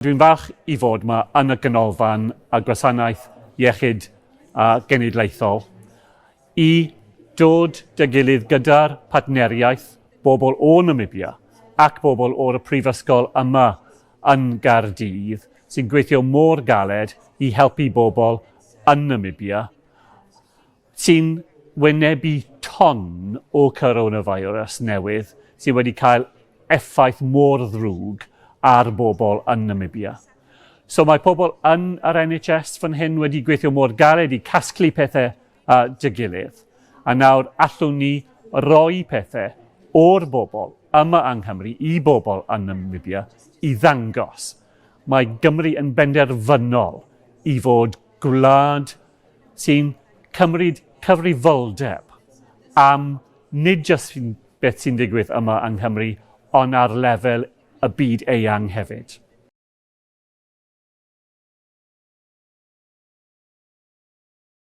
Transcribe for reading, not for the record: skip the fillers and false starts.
Dwi'n falch i fod yma yn y ganolfan a gwasanaeth iechyd genedlaethol i dod dy gilydd gyda'r partneriaeth bobl o Namibia ac bobl o'r prifysgol yma yn Gaerdydd sy'n gweithio mor galed i helpu bobl yn Namibia sy'n wynebu ton o coronavirus newydd sydd wedi cael effaith mor ddrwg ar bobl yn Namibia. So mae pobl yn yr NHS fan hyn wedi gweithio mor galed i casglu pethau dy gilydd. A nawr allwn ni roi pethau o'r bobl yma yng Nghymru i bobl yn Namibia i ddangos. Mae Gymru yn benderfynol i fod gwlad sy'n cymryd cyfrifoldeb am nid jyst beth sy'n digwydd yma yng Nghymru, ond ar lefel y byd eang hefyd.